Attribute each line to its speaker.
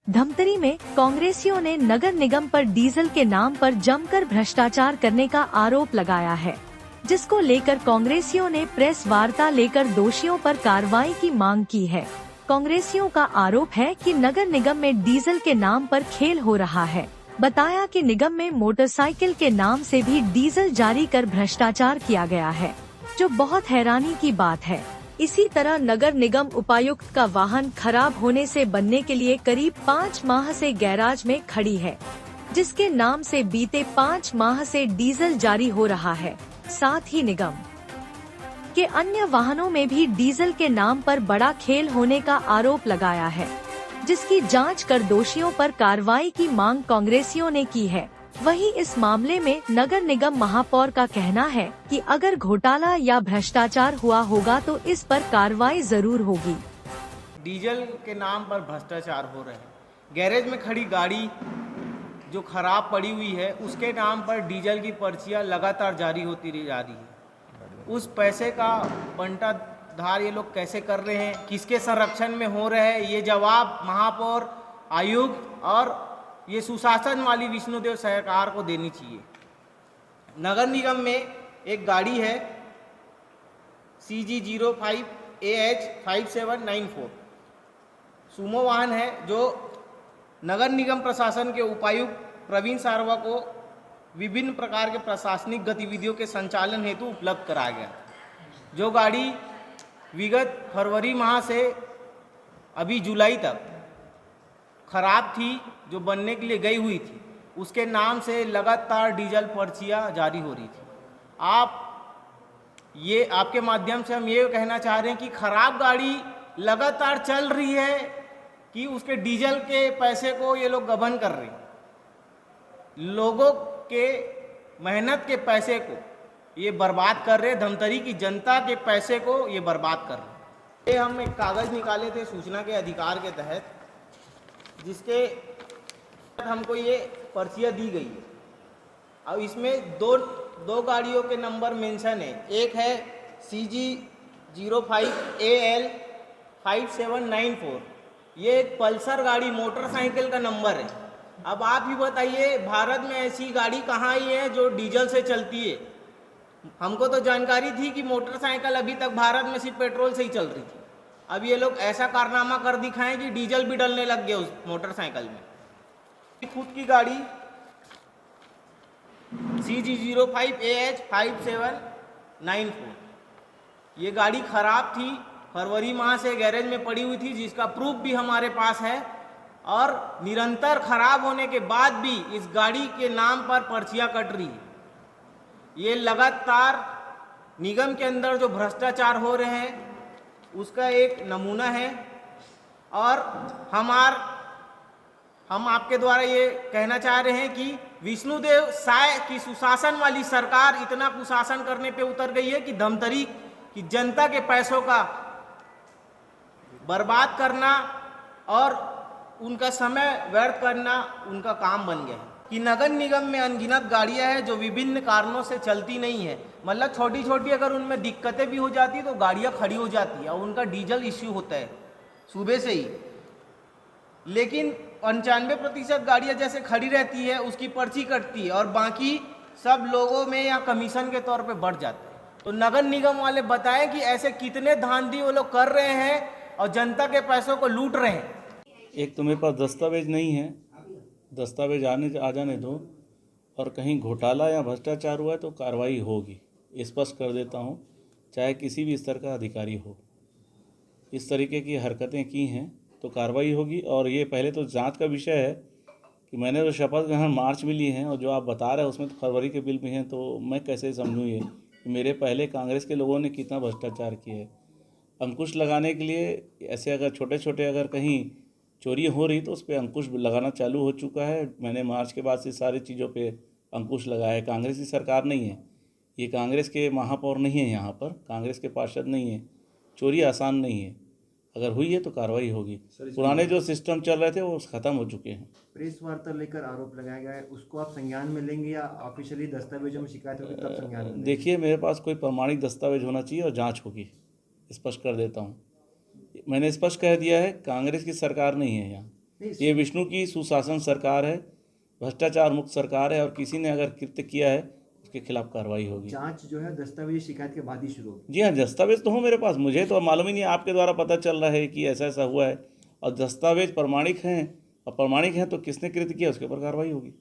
Speaker 1: धमतरी में कांग्रेसियों ने नगर निगम पर डीजल के नाम पर जमकर भ्रष्टाचार करने का आरोप लगाया है, जिसको लेकर कांग्रेसियों ने प्रेस वार्ता लेकर दोषियों पर कार्रवाई की मांग की है। कांग्रेसियों का आरोप है कि नगर निगम में डीजल के नाम पर खेल हो रहा है। बताया कि निगम में मोटरसाइकिल के नाम से भी डीजल जारी कर भ्रष्टाचार किया गया है, जो बहुत हैरानी की बात है। इसी तरह नगर निगम उपायुक्त का वाहन खराब होने से बनने के लिए करीब 5 माह से गैराज में खड़ी है, जिसके नाम से बीते 5 माह से डीजल जारी हो रहा है। साथ ही निगम के अन्य वाहनों में भी डीजल के नाम पर बड़ा खेल होने का आरोप लगाया है, जिसकी जांच कर दोषियों पर कार्रवाई की मांग कांग्रेसियों ने की है। वहीं इस मामले में नगर निगम महापौर का कहना है कि अगर घोटाला या भ्रष्टाचार हुआ होगा तो इस पर कार्रवाई जरूर होगी।
Speaker 2: डीजल के नाम पर भ्रष्टाचार हो रहे हैं। गैरेज में खड़ी गाड़ी जो खराब पड़ी हुई है, उसके नाम पर डीजल की पर्चियां लगातार जारी होती जा रही है। उस पैसे का बंटाधार ये लोग कैसे कर रहे हैं, किसके संरक्षण में हो रहे हैं, ये जवाब महापौर, आयुक्त और ये सुशासन वाली विष्णुदेव सरकार को देनी चाहिए। नगर निगम में एक गाड़ी है CG05AH5794 सुमो वाहन है, जो नगर निगम प्रशासन के उपायुक्त प्रवीण सारवा को विभिन्न प्रकार के प्रशासनिक गतिविधियों के संचालन हेतु उपलब्ध कराया गया। जो गाड़ी विगत फरवरी माह से अभी जुलाई तक खराब थी, जो बनने के लिए गई हुई थी, उसके नाम से लगातार डीजल पर्चियां जारी हो रही थी। आपके माध्यम से हम ये कहना चाह रहे हैं कि खराब गाड़ी लगातार चल रही है कि उसके डीजल के पैसे को ये लोग गबन कर रहे हैं। लोगों के मेहनत के पैसे को ये बर्बाद कर रहे हैं, धमतरी की जनता के पैसे को ये बर्बाद कर रहे हैं। ये हम एक कागज़ निकाले थे सूचना के अधिकार के तहत, जिसके हमको ये पर्चियाँ दी गई है। अब इसमें दो गाड़ियों के नंबर मेंशन है। एक है CG05AL5794, ये एक पल्सर गाड़ी मोटरसाइकिल का नंबर है। अब आप ही बताइए, भारत में ऐसी गाड़ी कहाँ आई है जो डीजल से चलती है? हमको तो जानकारी थी कि मोटरसाइकिल अभी तक भारत में सिर्फ पेट्रोल से ही चल रही थी। अब ये लोग ऐसा कारनामा कर दिखाएं कि डीजल भी डलने लग गया उस मोटरसाइकिल में। खुद की गाड़ी CG05AH5794, ये गाड़ी खराब थी, फरवरी माह से गैरेज में पड़ी हुई थी, जिसका प्रूफ भी हमारे पास है। और निरंतर खराब होने के बाद भी इस गाड़ी के नाम पर पर्चियां कट रही है। ये लगातार निगम के अंदर जो भ्रष्टाचार हो रहे हैं उसका एक नमूना है। और हम आपके द्वारा ये कहना चाह रहे हैं कि विष्णुदेव साय की सुशासन वाली सरकार इतना कुशासन करने पे उतर गई है कि धमतरी की जनता के पैसों का बर्बाद करना और उनका समय व्यर्थ करना उनका काम बन गया है। कि नगर निगम में अनगिनत गाड़ियां हैं जो विभिन्न कारणों से चलती नहीं है। मतलब छोटी छोटी अगर उनमें दिक्कतें भी हो जाती तो गाड़ियां खड़ी हो जाती है और उनका डीजल इश्यू होता है सुबह से ही। लेकिन 95% गाड़ियां जैसे खड़ी रहती है, उसकी पर्ची कटती है और बाकी सब लोगों में या कमीशन के तौर पे बढ़ जाता है। तो नगर निगम वाले बताएं कि ऐसे कितने धांधली वो लोग कर रहे हैं और जनता के पैसों को लूट रहे हैं।
Speaker 3: एक तो मेरे पास दस्तावेज नहीं है, दस्तावेज आ जाने दो, और कहीं घोटाला या भ्रष्टाचार हुआ है तो कार्रवाई होगी। स्पष्ट कर देता हूँ, चाहे किसी भी स्तर का अधिकारी हो, इस तरीके की हरकतें की हैं तो कार्रवाई होगी। और ये पहले तो जांच का विषय है कि मैंने तो शपथ ग्रहण मार्च में लिए हैं और जो आप बता रहे हैं उसमें तो फरवरी के बिल भी हैं, तो मैं कैसे समझूँ ये कि मेरे पहले कांग्रेस के लोगों ने कितना भ्रष्टाचार किया है। अंकुश लगाने के लिए ऐसे अगर छोटे छोटे अगर कहीं चोरी हो रही तो उस पर अंकुश लगाना चालू हो चुका है। मैंने मार्च के बाद से सारी चीज़ों पे अंकुश लगाया है। कांग्रेस की सरकार नहीं है, ये कांग्रेस के महापौर नहीं है, यहाँ पर कांग्रेस के पार्षद नहीं है। चोरी आसान नहीं है, अगर हुई है तो कार्रवाई होगी। पुराने जो सिस्टम चल रहे थे वो ख़त्म हो चुके हैं।
Speaker 4: प्रेस वार्ता लेकर आरोप लगाया गया है, उसको आप संज्ञान में लेंगे या ऑफिशियली दस्तावेजों में शिकायत होगी तब संज्ञान में?
Speaker 3: देखिए, मेरे पास कोई प्रमाणिक दस्तावेज होना चाहिए और जाँच होगी। स्पष्ट कर देता हूँ, मैंने स्पष्ट कह दिया है, कांग्रेस की सरकार नहीं है यहाँ। ये विष्णु की सुशासन सरकार है, भ्रष्टाचार मुक्त सरकार है, और किसी ने अगर कृत्य किया है उसके खिलाफ कार्रवाई होगी।
Speaker 4: जांच जो है दस्तावेजी शिकायत के बाद ही शुरू होगी।
Speaker 3: जी हाँ, दस्तावेज तो हो मेरे पास, मुझे तो मालूम ही नहीं, आपके द्वारा पता चल रहा है कि ऐसा ऐसा हुआ है, और दस्तावेज प्रमाणिक हैं, और प्रमाणिक हैं तो किसने कृत्य किया उसके ऊपर कार्रवाई होगी।